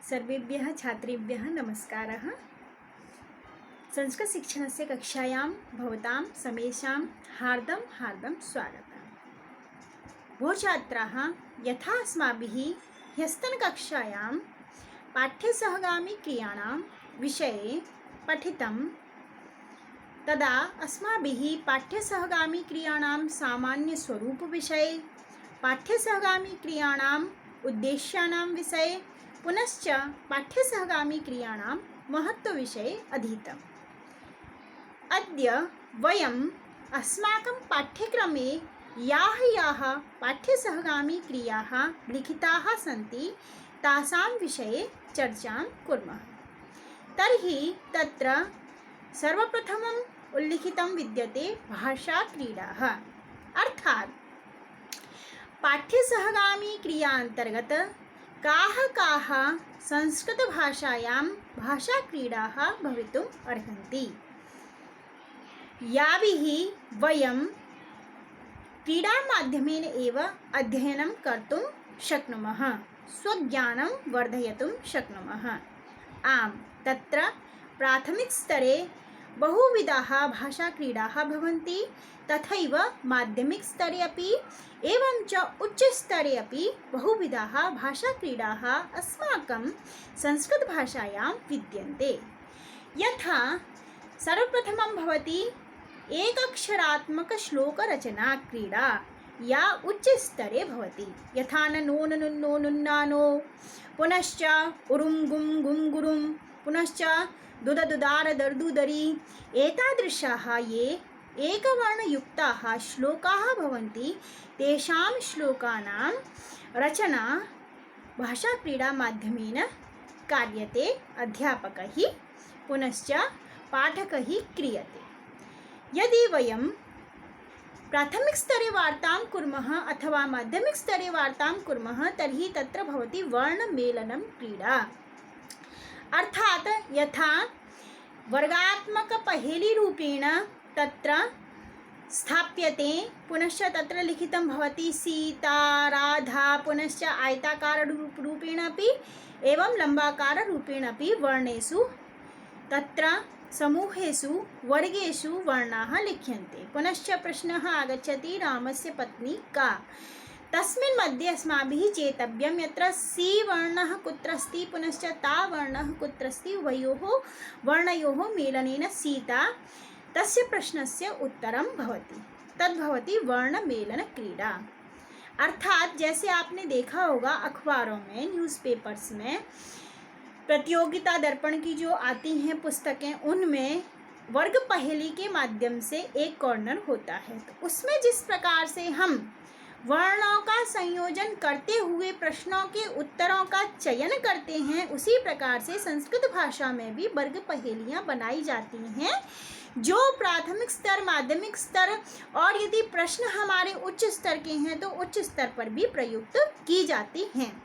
सर्वेभ्यः छात्रेभ्यः नमस्कारः। संस्कृतशिक्षणस्य कक्षायां भवतां समेषां हार्दं स्वागतम्। भो छात्राः, यथा अस्माभिः ह्यस्तनकक्षायां पाठ्यसहगामिक्रियाणां विषये पठितं, तदा अस्माभिः पाठ्यसहगामिक्रियाणां सामान्यस्वरूपविषये, पाठ्यसहगामिक्रियाणाम् उद्देश्यानां विषये, पुनश्च पाठ्यसहगामिक्रियाणां महत्त्वविषये अधीतम्। अद्य वयम् अस्माकं पाठ्यक्रमे याः पाठ्यसहगामिक्रियाः लिखिताः सन्ति तासां विषये चर्चां कुर्मः। तर्हि तत्र सर्वप्रथमम् उल्लिखितं विद्यते भाषाक्रीडाः। अर्थात् पाठ्यसहगामिक्रियान्तर्गत काः संस्कृतभाषायां भाषाक्रीडाः भवितुम् अर्हन्ति, याभिः वयं क्रीडामाध्यमेन एव अध्ययनं कर्तुं शक्नुमः, स्वज्ञानं वर्धयितुं शक्नुमः। आम्, तत्र प्राथमिकस्तरे बहुविधाः भाषाक्रीडाः भवन्ति, तथैव माध्यमिकस्तरे अपि एवं च उच्चस्तरे अपि बहुविधाः भाषाक्रीडाः अस्माकं संस्कृतभाषायां विद्यन्ते। यथा सर्वप्रथमं भवति एकक्षरात्मकश्लोकरचना क्रीडा, या उच्चस्तरे भवति। यथा न नो न नुन्नो नुन्नानो, पुनश्च उरुं गुं गुं गुरुं, पुनश्च दुद दुदार दर्दुदरी। एतादृशाः ये एकवर्णयुक्ताः श्लोकाः भवन्ति, तेषां श्लोकानां रचना भाषाक्रीडामाध्यमेन कार्यते। अध्यापकः पुनश्च पाठकः क्रियते। यदि वयं प्राथमिकस्तरे वार्तां कुर्मः अथवा माध्यमिकस्तरे वार्तां कुर्मः, तर्हि तत्र भवति वर्णमेलनं क्रीडा। अर्थात् यथा वर्गात्मकपहेलीरूपेण तत्र स्थाप्यते, पुनश्च तत्र लिखितं भवति सीता राधा, पुनश्च आयताकाररूपेण अपि एवं लम्बाकाररूपेण अपि वर्णेषु तत्र समूहेषु वर्गेषु वर्णाः लिख्यन्ते। पुनश्च प्रश्नः आगच्छति, रामस्य पत्नी का? तस्मिन् मध्ये अस्माभिः चेतव्यं, यत्र सी वर्णः कुत्र अस्ति, पुनश्च ता वर्णः कुत्र अस्ति, उभयोः वर्णयोः मेलनेन सीता, तस्य प्रश्नस्य उत्तरं भवति। तद्भवति वर्णमेलनक्रीडा। अर्थात जैसे आपने देखा होगा अखबारों में, न्यूज़पेपर्स में प्रतियोगिता दर्पण की जो आती हैं पुस्तकें, उनमें वर्ग पहेली के माध्यम से एक कॉर्नर होता है। तो उसमें जिस प्रकार से हम वर्णों का संयोजन करते हुए प्रश्नों के उत्तरों का चयन करते हैं, उसी प्रकार से संस्कृत भाषा में भी वर्ग पहेलियाँ बनाई जाती हैं, जो प्राथमिक स्तर, माध्यमिक स्तर और यदि प्रश्न हमारे उच्च स्तर के हैं तो उच्च स्तर पर भी प्रयुक्त की जाती हैं।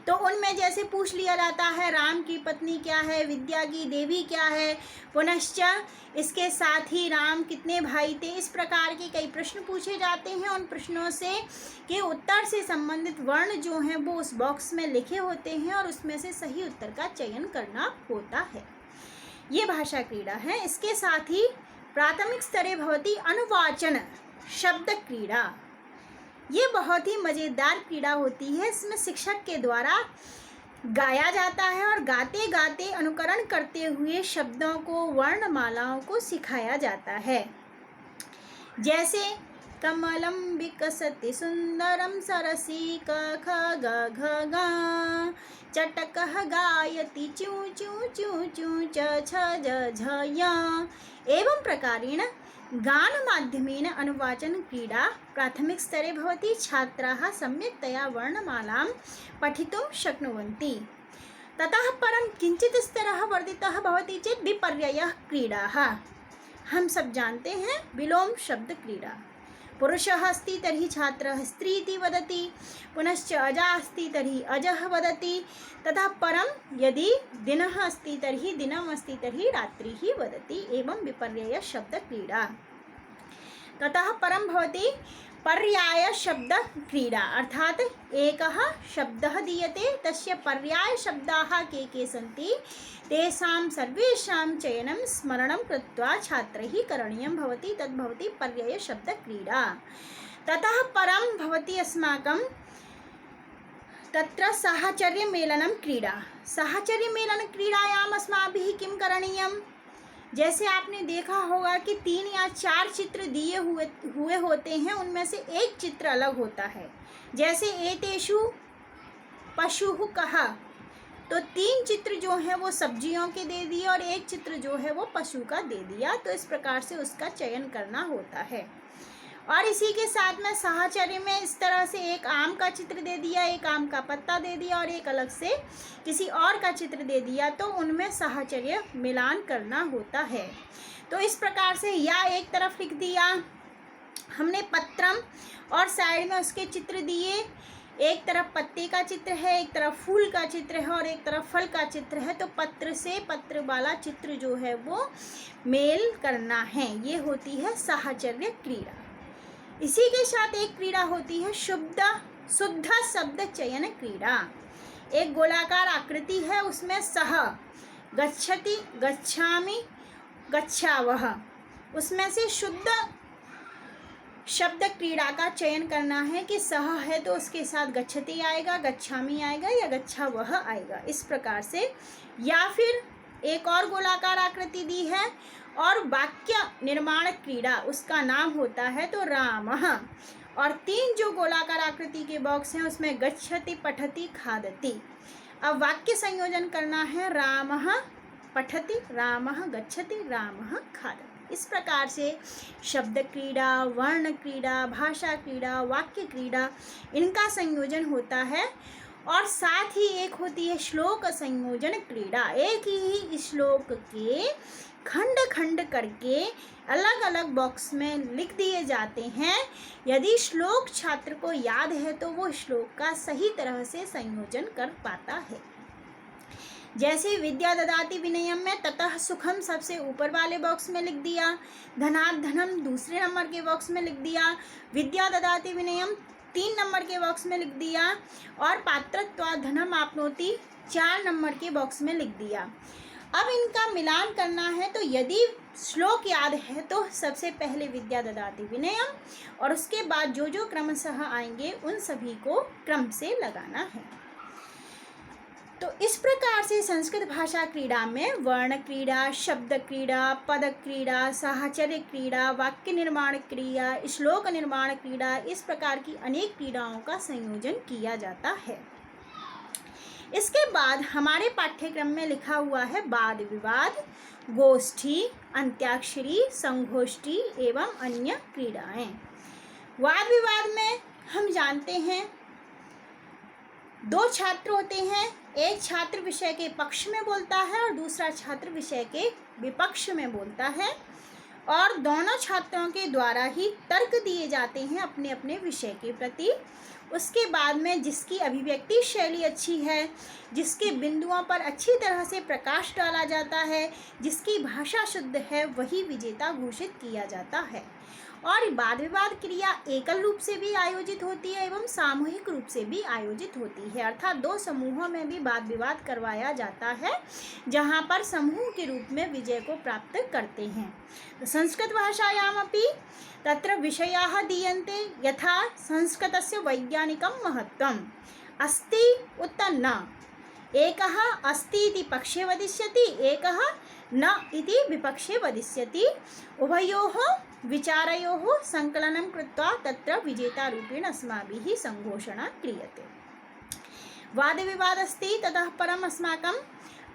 तो उनमें जैसे पूछ लिया जाता है, राम की पत्नी क्या है, विद्या की देवी क्या है, पुनश्च इसके साथ ही राम कितने भाई थे। इस प्रकार के कई प्रश्न पूछे जाते हैं। उन प्रश्नों से के उत्तर से संबंधित वर्ण जो हैं वो उस बॉक्स में लिखे होते हैं और उसमें से सही उत्तर का चयन करना होता है। ये भाषा क्रीड़ा है। इसके साथ ही प्राथमिक स्तरे भवति अनुवाचन शब्द क्रीड़ा। ये बहुत ही मज़ेदार क्रीड़ा होती है। इसमें शिक्षक के द्वारा गाया जाता है और गाते गाते अनुकरण करते हुए शब्दों को, वर्णमालाओं को सिखाया जाता है। जैसे कमलं विकसति सुंदरम सरसी क ख ग घ ग, चटकः गायति चू चू चू चू च छ ज झ य। एवं प्रकारेण गान माध्यमेन अनुवाचन क्रीडा प्राथमिक स्तरे भवति। छात्राः सम्यक्तया वर्णमालां पठितुं शक्नुवन्ति। ततः परं किञ्चित् स्तरः वर्धितः भवति चेत् विपर्ययः क्रीडाः। हम सब जानते हैं विलोम शब्द क्रीडा। पुरुषः अस्ति तर्हि छात्रः स्त्री इति वदति, पुनश्च अजा अस्ति तर्हि अजः वदति। ततः परं यदि दिनः अस्ति तर्हि दिनम् अस्ति तर्हि रात्रिः वदति। एवं विपर्यय शब्द क्रीडा। ततः परं भवति पर्याय शब्द क्रीडा अर्थात एकः शब्दः दीयते तस्य पर्याय शब्दाः के सन्ति तेषां सर्वेषां चयनं स्मरणं कृत्वा छात्रैः करणीयं भवति तद्भवति पर्याय शब्द क्रीडा। ततः परं भवति अस्माकं तत्र साहचर्यमेलनं क्रीडा। साहचर्यमेलन क्रीडायाम् अस्माभिः किं करणीयं? जैसे आपने देखा होगा कि 3 या 4 चित्र दिए हुए होते हैं, उनमें से एक चित्र अलग होता है। जैसे एतेषु पशुः कः, तो 3 चित्र जो है वो सब्जियों के दे दिए और एक चित्र जो है वो पशु का दे दिया। तो इस प्रकार से उसका चयन करना होता है। और इसी के साथ में साहचर्य में इस तरह से एक आम का चित्र दे दिया, एक आम का पत्ता दे दिया और एक अलग से किसी और का चित्र दे दिया, तो उनमें साहचर्य मिलान करना होता है। तो इस प्रकार से या एक तरफ लिख दिया हमने पत्रम और साइड में उसके चित्र दिए, एक तरफ पत्ते का चित्र है, एक तरफ फूल का चित्र है और एक तरफ फल का चित्र है। तो पत्र से पत्र वाला चित्र जो है वो मेल करना है, ये होती है साहचर्य क्रीड़ा। इसी के साथ एक क्रीड़ा होती है शुद्ध शब्द चयन क्रीड़ा। एक गोलाकार आकृति है, उसमें सह, गच्छति, गच्छामि, गच्छावः, उसमें से शुद्ध शब्द क्रीड़ा का चयन करना है कि सह है तो उसके साथ गच्छति आएगा, गच्छामि आएगा या गच्छावः आएगा, इस प्रकार से। या फिर एक और गोलाकार आकृति दी है और वाक्य निर्माण क्रीड़ा, उसका नाम होता है तो रामः। और 3 जो गोलाकार आकृति के बॉक्स हैं उसमें गच्छति, पठति, खादति। अब वाक्य संयोजन करना है रामः पठति, रामः गच्छति, रामः खादति। इस प्रकार से शब्द क्रीड़ा, वर्ण क्रीड़ा, भाषा क्रीड़ा, वाक्य क्रीड़ा, इनका संयोजन होता है। और साथ ही एक होती है श्लोक संयोजन क्रीड़ा। एक ही श्लोक के खंड खंड करके अलग अलग बॉक्स में लिख दिए जाते हैं। यदि श्लोक छात्र को याद है तो वो श्लोक का सही तरह से संयोजन कर पाता है। जैसे विद्या ददाति विनयम में ततः सुखम सबसे ऊपर वाले बॉक्स में लिख दिया, धनात् धनम दूसरे नंबर के बॉक्स में लिख दिया, विद्या ददाति विनयम 3 नंबर के बॉक्स में लिख दिया और पात्रत्वात् धनम आपनोति 4 नंबर के बॉक्स में लिख दिया। अब इनका मिलान करना है, तो यदि श्लोक याद है तो सबसे पहले विद्या ददाति विनयम और उसके बाद जो जो क्रमशः आएंगे उन सभी को क्रम से लगाना है। तो इस प्रकार से संस्कृत भाषा क्रीड़ा में वर्ण क्रीड़ा, शब्द क्रीड़ा, पद क्रीड़ा, साहचर्य क्रीड़ा, वाक्य निर्माण क्रिया, श्लोक निर्माण क्रीड़ा, इस प्रकार की अनेक क्रीड़ाओं का संयोजन किया जाता है। इसके बाद हमारे पाठ्यक्रम में लिखा हुआ है वाद विवाद, गोष्ठी, अंत्याक्षरी, संगोष्ठी एवं अन्य क्रीड़ाएं। वाद विवाद में हम जानते हैं 2 छात्र होते हैं, एक छात्र विषय के पक्ष में बोलता है और दूसरा छात्र विषय के विपक्ष में बोलता है और दोनों छात्रों के द्वारा ही तर्क दिए जाते हैं अपने अपने विषय के प्रति। उसके बाद में जिसकी अभिव्यक्ति शैली अच्छी है, जिसके बिंदुओं पर अच्छी तरह से प्रकाश डाला जाता है, जिसकी भाषा शुद्ध है, वही विजेता घोषित किया जाता है। और वाद विवाद क्रिया एकल रूप से भी आयोजित होती है एवं सामूहिक रूप से भी आयोजित होती है, अर्थात 2 समूहों में भी वाद विवाद करवाया जाता है, जहां पर समूह के रूप में विजय को प्राप्त करते हैं। तो संस्कृत भाषायामपि तत्र विषयाः दीयन्ते यथा संस्कृतस्य वैज्ञानिकं महत्त्वम् अस्ति उत न, एकः अस्ति इति पक्षे वदिष्यति, एकः न इति विपक्षे वदिष्यति, उभयोः विचारयोः संकलनं कृत्वा तत्र विजेतारूपेण अस्माभिः संघोषणा क्रियते। वादविवाद अस्ति, ततः परम् अस्माकम्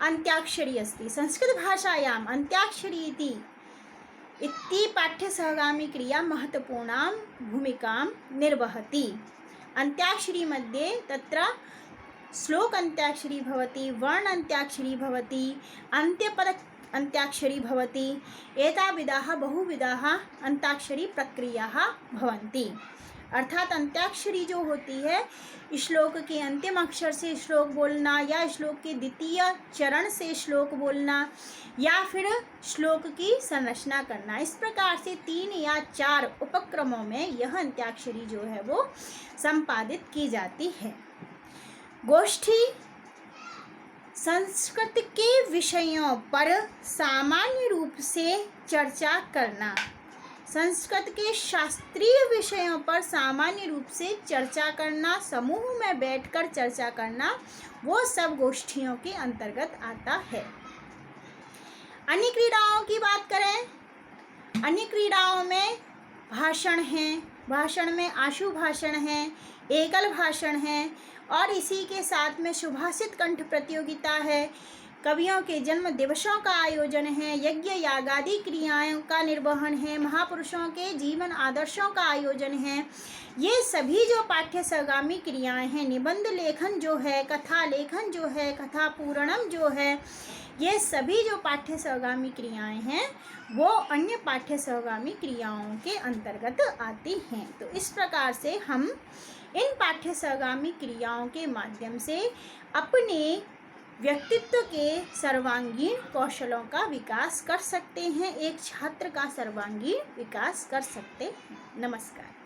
अन्त्याक्षरी अस्ति। संस्कृतभाषायाम् अन्त्याक्षरी इति पाठ्यसहगामी क्रिया महत्वपूर्णां भूमिकां निर्वहति। अन्त्याक्षरी मध्ये तत्र श्लोक अन्त्याक्षरी भवति, वर्ण अन्त्याक्षरी भवति, अन्त्यपद अन्त्याक्षरी भवति। एताविधाः बहुविधाः अन्ताक्षरी प्रक्रियाः भवन्ति। अर्थात अंत्याक्षरी जो होती है, श्लोक के अंतिम अक्षर से श्लोक बोलना या श्लोक के द्वितीय चरण से श्लोक बोलना या फिर श्लोक की संरचना करना। इस प्रकार से 3 या 4 उपक्रमों में यह अंत्याक्षरी जो है वो संपादित की जाती है। गोष्ठी संस्कृत के विषयों पर सामान्य रूप से चर्चा करना। संस्कृत के शास्त्रीय विषयों पर सामान्य रूप से चर्चा करना, समूह में बैठकर चर्चा करना, वो सब गोष्ठियों के अंतर्गत आता है। अन्य क्रीड़ाओं की बात करें, अन्य क्रीड़ाओं में भाषण है, भाषण में आशु भाषण है, एकल भाषण है और इसी के साथ में सुभाषित कंठ प्रतियोगिता है, कवियों के जन्म दिवसों का आयोजन है, यज्ञ यागादि क्रियाओं का निर्वहन है, महापुरुषों के जीवन आदर्शों का आयोजन है। ये सभी जो पाठ्य सहगामी क्रियाएं हैं, निबंध लेखन जो है, कथा लेखन जो है, कथा पूरणम जो है, ये सभी जो पाठ्य सहगामी क्रियाएं हैं वो अन्य पाठ्य सहगामी क्रियाओं के अंतर्गत आती हैं। तो इस प्रकार से हम इन पाठ्य सहगामी क्रियाओं के माध्यम से अपने व्यक्तित्व के सर्वांगीण कौशलों का विकास कर सकते हैं, एक छात्र का सर्वांगीण विकास कर सकते हैं। नमस्कार।